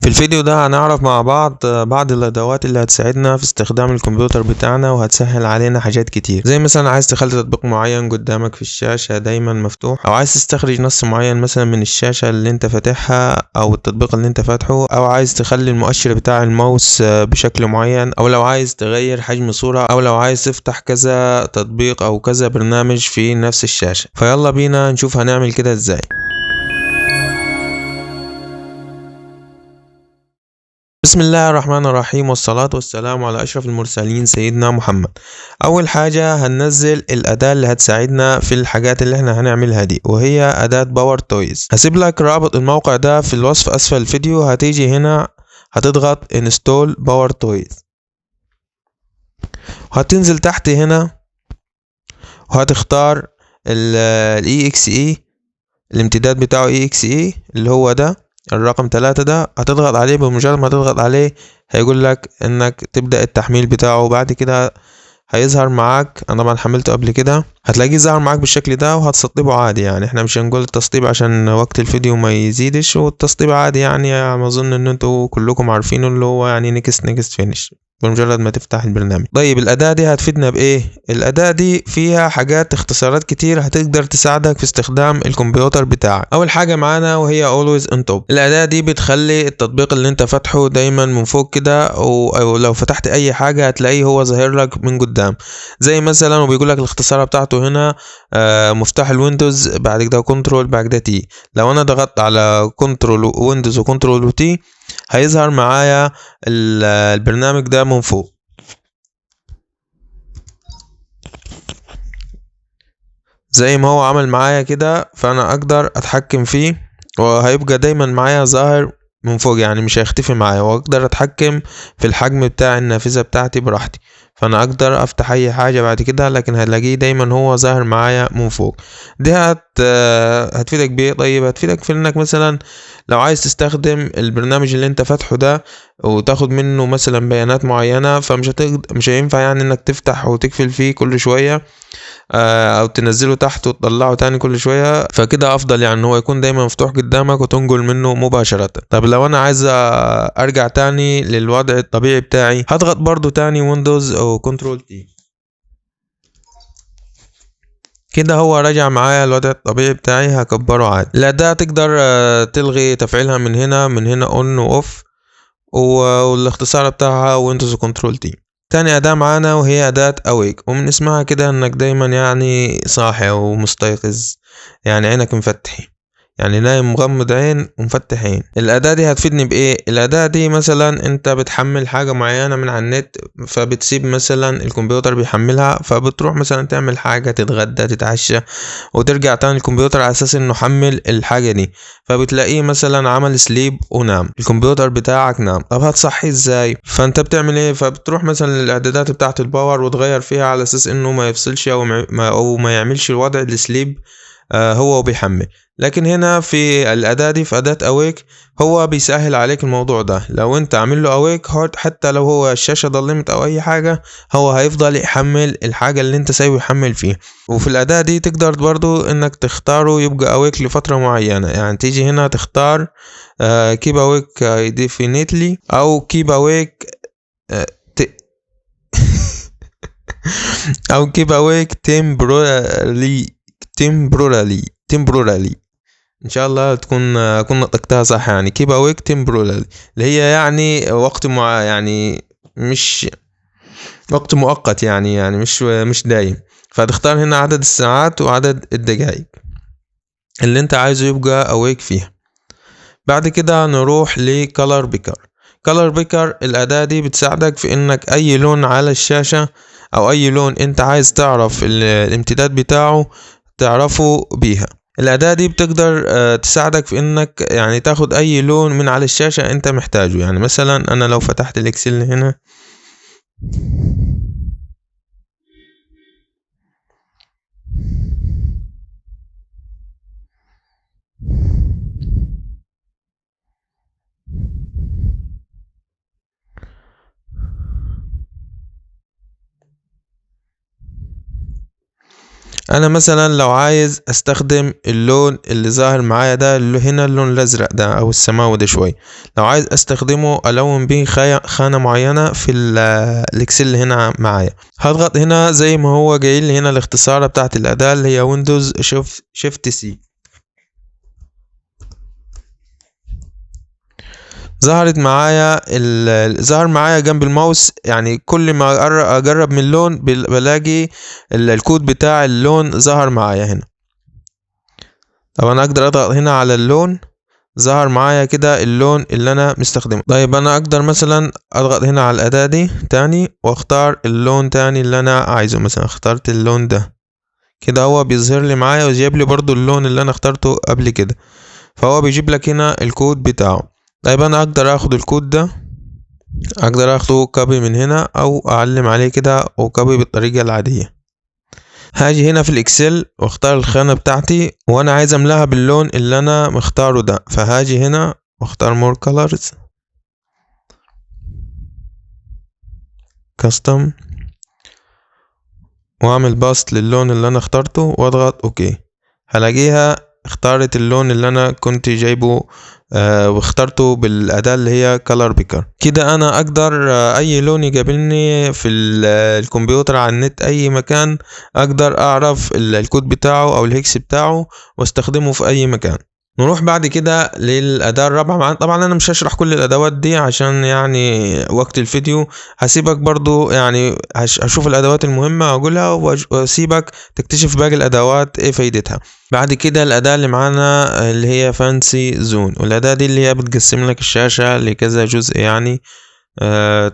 الفيديو ده هنعرف مع بعض الادوات اللي هتساعدنا في استخدام الكمبيوتر بتاعنا وهتسهل علينا حاجات كتير، زي مثلا عايز تخلي تطبيق معين قدامك في الشاشة دايما مفتوح، او عايز تستخرج نص معين مثلا من الشاشة اللي انت فاتحها او التطبيق اللي انت فاتحه، او عايز تخلي المؤشر بتاع الماوس بشكل معين، او لو عايز تغير حجم صورة، او لو عايز تفتح كذا تطبيق او كذا برنامج في نفس الشاشة. فيلا بينا نشوف هنعمل كده ازاي. بسم الله الرحمن الرحيم، والصلاة والسلام على أشرف المرسلين سيدنا محمد. أول حاجة هننزل الأداة اللي هتساعدنا في الحاجات اللي احنا هنعملها دي، وهي أداة باور تويز. هسيب لك رابط الموقع ده في الوصف أسفل الفيديو. هتيجي هنا هتضغط انستول باور تويز، وهتنزل تحت هنا وهتختار ال EXE، الامتداد بتاعه EXE اللي هو ده الرقم 3 ده. هتضغط عليه، بمجرد ما تضغط عليه هيقول لك انك تبدأ التحميل بتاعه. وبعد كده هيظهر معاك، انا طبعا حملته قبل كده، هتلاقيه ظهر معاك بالشكل ده وهتسطبه عادي. يعني احنا مش هنقول التسطيب عشان وقت الفيديو ما يزيدش، والتسطيب عادي يعني ما اظن ان انتوا كلكم عارفينه، اللي هو يعني نيكست فينيش بمجرد ما تفتح البرنامج. طيب الأداة دي هتفيدنا بإيه؟ الأداة دي فيها حاجات اختصارات كتير هتقدر تساعدك في استخدام الكمبيوتر بتاعك. أول حاجة معانا وهي Always on Top. الأداة دي بتخلي التطبيق اللي انت فاتحه دايما من فوق كده، أو لو فتحت أي حاجة هتلاقيه هو ظاهر لك من قدام. زي مثلا وبيقول لك الاختصار بتاعته هنا مفتاح الويندوز، بعد كده كنترول، بعد كده تي. لو أنا ضغطت على كنترول ويندوز وكنترول وتي هيظهر معايا البرنامج ده من فوق زي ما هو عمل معايا كده. فانا اقدر اتحكم فيه وهيبقى دايما معايا ظاهر من فوق، يعني مش هيختفي معايا. واقدر اتحكم في الحجم بتاع النافذة بتاعتي براحتي، فانا اقدر افتح اي حاجة بعد كده، لكن هتلاقيه دايما هو ظاهر معايا من فوق. دي هتفيدك بايه؟ طيب هتفيدك في انك مثلا لو عايز تستخدم البرنامج اللي انت فاتحه ده وتاخد منه مثلا بيانات معينة، مش هينفع يعني انك تفتح وتقفل فيه كل شوية، او تنزله تحت وتطلعه تاني كل شوية. فكده افضل يعني ان هو يكون دايما مفتوح قدامك وتنقل منه مباشرة. طب لو انا عايز ارجع تاني للوضع الطبيعي بتاعي، هضغط برضو تاني ويندوز او كنترول تي. كده هو رجع معايا الوضع الطبيعي بتاعي. هكبره عادي. الأداة تقدر تلغي تفعيلها من هنا اون واوف، والاختصار بتاعها ويندوز وكنترول تي. تاني أداة معانا وهي أداة أويك، ومن اسمها كده إنك دايما يعني صاحي ومستيقظ، يعني عينك مفتحي، يعني نايم مغمض عين ومفتح عين. الأداة دي هتفيدني بإيه؟ الأداة دي مثلا أنت بتحمل حاجة معينة من على النت، فبتسيب مثلا الكمبيوتر بيحملها، فبتروح مثلا تعمل حاجة، تتغدى، تتعشى، وترجع تاني الكمبيوتر على أساس إنه حمل الحاجة دي، فبتلاقيه مثلا عمل سليب ونام، الكمبيوتر بتاعك نام. طب هتصحي ازاي؟ فانت بتعمل ايه؟ فبتروح مثلا للاعدادات بتاعة الباور وتغير فيها على اساس انه ما يفصلش او ما يعملش الوضع السليب هو بيحمل. لكن هنا في الأداة دي، في أداة أويك، هو بيسهل عليك الموضوع ده. لو انت عامل له أويك حتى لو هو الشاشة ضلمت أو أي حاجة، هو هيفضل يحمل الحاجة اللي انت سايبه يحمل فيها. وفي الأداة دي تقدر برضو انك تختاره يبقى أويك لفترة معينة. يعني تيجي هنا تختار keep awake indefinitely أو keep awake أو keep awake temporarily. ان شاء الله تكون اكون نطقتها صح. يعني keep awake temporarily اللي هي يعني وقت يعني مش وقت مؤقت، يعني مش دايم. فتختار هنا عدد الساعات وعدد الدقائق اللي انت عايزه يبقى awake فيها. بعد كده نروح لcolor picker. color picker الأداة دي بتساعدك في انك اي لون على الشاشة او اي لون انت عايز تعرف الامتداد بتاعه تعرفه بيها. الأداة دي بتقدر تساعدك في انك يعني تاخد اي لون من على الشاشة انت محتاجه. يعني مثلا انا لو فتحت الاكسل هنا، انا مثلا لو عايز استخدم اللون اللي ظاهر معايا ده، اللي هنا اللون الازرق ده او السماوي ده شويه، لو عايز استخدمه الون بيه خانه معينه في الاكسل اللي هنا معايا، هضغط هنا زي ما هو جاي لي هنا الاختصاره بتاعت الاداه اللي هي ويندوز شيفت سي. ظهر معايا جنب الماوس، يعني كل ما اجرب من اللون بلاقي الكود بتاع اللون ظهر معايا هنا. طب انا اقدر اضغط هنا على اللون، ظهر معايا كده اللون اللي انا مستخدمه. طيب انا اقدر مثلا اضغط هنا على الاداة دي تاني واختار اللون تاني اللي انا عايزه، مثلا اخترت اللون ده كده، هو بيظهر لي معايا ويجيب لي برضو اللون اللي انا اخترته قبل كده، فهو بيجيب لك هنا الكود بتاعه. طيب انا اقدر اخد الكود ده، اقدر اخده كوبي من هنا او اعلم عليه كده وكوبي بالطريقة العادية. هاجي هنا في الاكسل واختار الخانة بتاعتي وانا عايز املاها باللون اللي انا مختاره ده، فهاجي هنا واختار more colors custom واعمل باست للون اللي انا اخترته واضغط اوكي. هلاقيها اختارت اللون اللي انا كنت جايبه واخترته بالاداة اللي هي color picker. كده انا اقدر اي لون يقابلني في الكمبيوتر على النت اي مكان، اقدر اعرف الكود بتاعه او الهكس بتاعه واستخدمه في اي مكان. نروح بعد كده للأداة الرابعة معانا. طبعا أنا مش هشرح كل الأدوات دي عشان يعني وقت الفيديو، هسيبك برضو يعني هشوف الأدوات المهمة أقولها وأسيبك تكتشف باقي الأدوات إيه فايدتها. بعد كده الأداة اللي معانا اللي هي فانسي زون، والأداة دي اللي هي بتقسم لك الشاشة لكذا جزء، يعني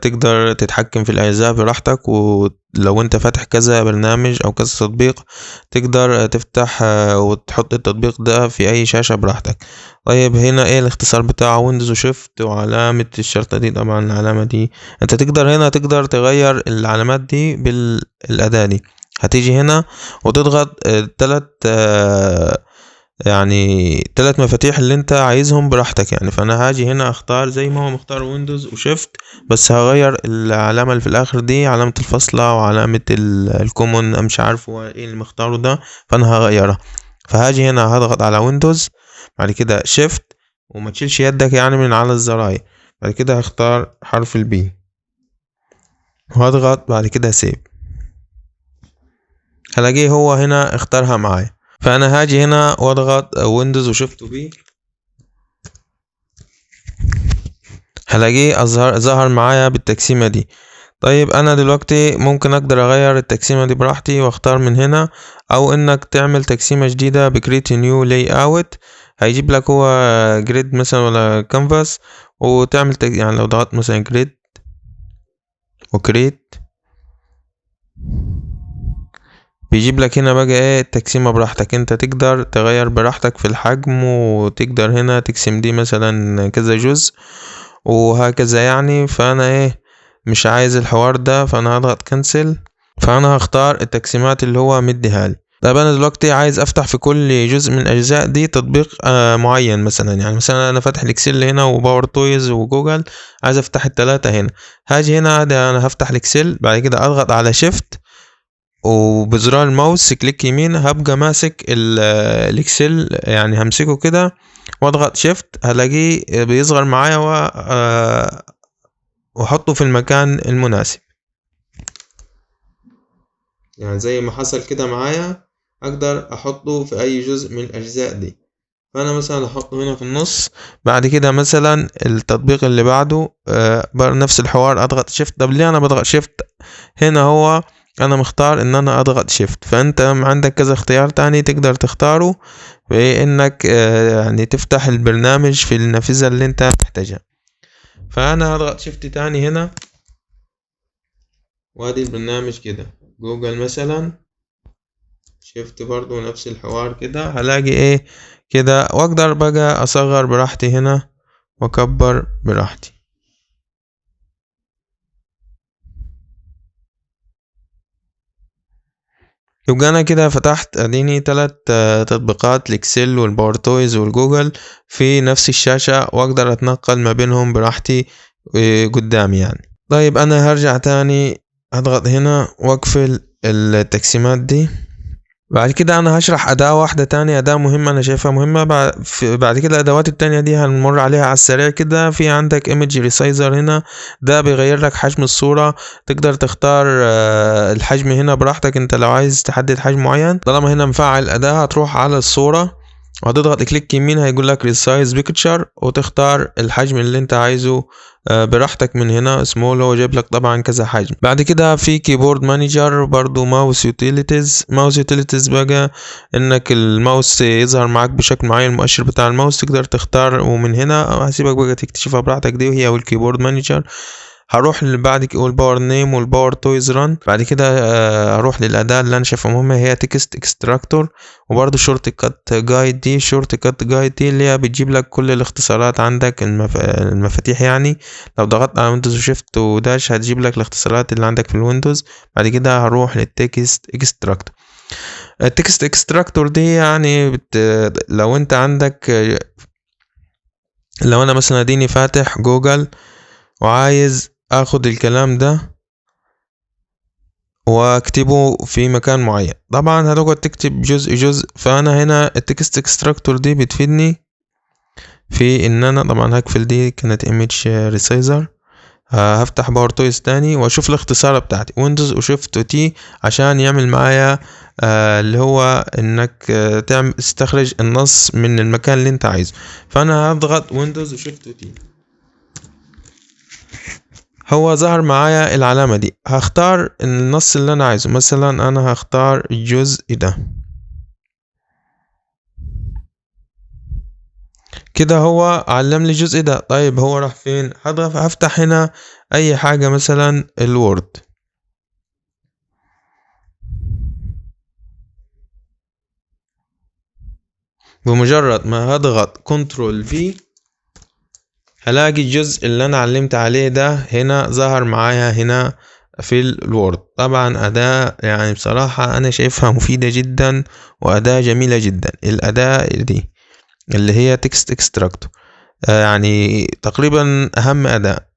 تقدر تتحكم في الأجزاء براحتك، ولو انت فاتح كذا برنامج او كذا تطبيق تقدر تفتح وتحط التطبيق ده في اي شاشة براحتك. طيب هنا ايه الاختصار بتاعه؟ ويندوز وشيفت وعلامة الشرطة دي، طبعا العلامة دي انت تقدر تغير العلامات دي بالأداة دي. هتيجي هنا وتضغط يعني 3 مفاتيح اللي انت عايزهم براحتك يعني. فانا هاجي هنا اختار زي ما هو مختار ويندوز وشيفت، بس هغير العلامة اللي في الاخر دي، علامة الفاصلة وعلامة الكومون، مش عارف هو ايه اللي مختاره ده، فانا هغيرها. فهاجي هنا هضغط على ويندوز، بعد كده شيفت وما تشيلش يدك يعني من على الزراير، بعد كده هختار حرف البي وهضغط بعد كده سيف. هلاقيه هو هنا اختارها معايا، فانا هاجي هنا واضغط ويندوز وشيفت بي، هلاقيه ظهر معايا بالتقسيمة دي. طيب انا دلوقتي ممكن اقدر اغير التقسيمة دي براحتي واختار من هنا، او انك تعمل تقسيمة جديدة بكريت نيو لاي اوت، هيجيب لك هو جريد مثلا ولا كانفاس، وتعمل يعني لو ضغطت مثلا جريد وكريت بيجيب لك هنا بقى ايه التقسيمة براحتك، انت تقدر تغير براحتك في الحجم، وتقدر هنا تقسم دي مثلا كذا جزء وهكذا يعني. فانا ايه مش عايز الحوار ده، فانا هضغط كنسل، فانا هختار التقسيمات اللي هو مديها لي. طيب انا دلوقتي عايز افتح في كل جزء من الاجزاء دي تطبيق معين، مثلا يعني مثلا انا فاتح الاكسل هنا وباور تويز وجوجل، عايز افتح الثلاثة هنا. هاجي هنا انا هفتح الاكسل، بعد كده اضغط على شيفت وبزرار الماوس كليك يمين، هبقى ماسك الاكسل يعني همسكه كده واضغط شيفت، هلاقيه بيصغر معايا واحطه في المكان المناسب، يعني زي ما حصل كده معايا اقدر احطه في اي جزء من الاجزاء دي. فانا مثلا احطه هنا في النص، بعد كده مثلا التطبيق اللي بعده نفس الحوار اضغط شيفت. طب ليه انا بضغط شيفت؟ هنا هو انا مختار ان انا اضغط شيفت، فانت عندك كذا اختيار تاني تقدر تختاره بانك يعني تفتح البرنامج في النافذة اللي انت محتاجها. فانا هضغط شيفت تاني هنا، وادي البرنامج كده جوجل مثلا، شيفت برضو نفس الحوار كده، هلاقي ايه كده، واقدر بقى اصغر براحتي هنا واكبر براحتي. يبقى انا كده فتحت اديني 3 تطبيقات، الاكسل والباورتويز والجوجل في نفس الشاشة، واقدر اتنقل ما بينهم براحتي قدامي يعني. طيب انا هرجع تاني اضغط هنا واقفل التقسيمات دي، بعد كده انا هشرح اداة واحدة تانية، اداة مهمة انا شايفها مهمة. بعد كده الادوات التانية دي هنمر عليها على السريع كده. في عندك ايمج ريسايزر هنا، ده بيغير لك حجم الصورة. تقدر تختار الحجم هنا براحتك، انت لو عايز تحدد حجم معين. طالما هنا مفعل الاداة هتروح على الصورة وهتضغط كليك يمين، هيقول لك ريسايز بيكتشر، وتختار الحجم اللي انت عايزه براحتك من هنا. سمول هو جايب لك طبعا كذا حجم. بعد كده في كيبورد مانجر، برضو ماوس يوتيليتيز. ماوس يوتيليتيز بقى انك الماوس يظهر معاك بشكل معين، المؤشر بتاع الماوس تقدر تختار، ومن هنا هسيبك بقى تكتشفها براحتك دي، وهي والكيبورد مانجر. هروح بعد والباور نيم والباور تويز ران. بعد كده هروح للاداه اللي انا شايفها مهمه، هي تكست اكستراكتور. وبرده شورت كات جايد دي، شورت كات جايد دي اللي هي بتجيب لك كل الاختصارات عندك، المفاتيح يعني. لو ضغطت على ويندوز وشيفت وداش هتجيب لك الاختصارات اللي عندك في الويندوز. بعد كده هروح للتكست اكستراكتور. التكست اكستراكتور دي يعني لو انت عندك، لو انا مثلا اديني فاتح جوجل وعايز اخد الكلام ده واكتبه في مكان معين، طبعا هتقعد تكتب جزء. فانا هنا التكست اكستراكتور دي بتفيدني في ان انا طبعا هقفل دي، كانت ايمج ريسايزر. هفتح باور تويز تاني واشوف الاختصار بتاعتي ويندوز وشيفت تي عشان يعمل معايا اللي هو انك تستخرج النص من المكان اللي انت عايزه. فانا هضغط ويندوز وشيفت تي، هو ظهر معايا العلامة دي. هختار النص اللي انا عايزه، مثلا انا هختار الجزء ده كده، هو علم لي الجزء ده. طيب هو راح فين؟ هفتح هنا اي حاجة، مثلا الوورد. بمجرد ما هضغط كنترول في هلاقي الجزء اللي انا علمت عليه ده هنا ظهر معايا هنا في الوورد. طبعا اداة يعني بصراحة انا شايفها مفيدة جدا واداة جميلة جدا. الاداة دي اللي هي تكست اكستراكتور يعني تقريبا اهم اداة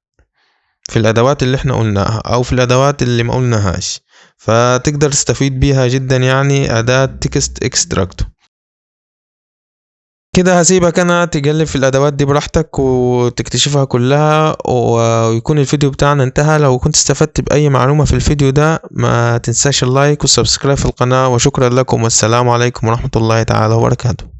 في الادوات اللي احنا قلناها او في الادوات اللي ما قلناهاش، فتقدر تستفيد بيها جدا يعني اداة تكست اكستراكتور. كده هسيبك انا تقلب في الادوات دي براحتك وتكتشفها كلها، ويكون الفيديو بتاعنا انتهى. لو كنت استفدت باي معلومة في الفيديو ده ما تنساش اللايك والسبسكرايب في القناة، وشكرا لكم والسلام عليكم ورحمة الله تعالى وبركاته.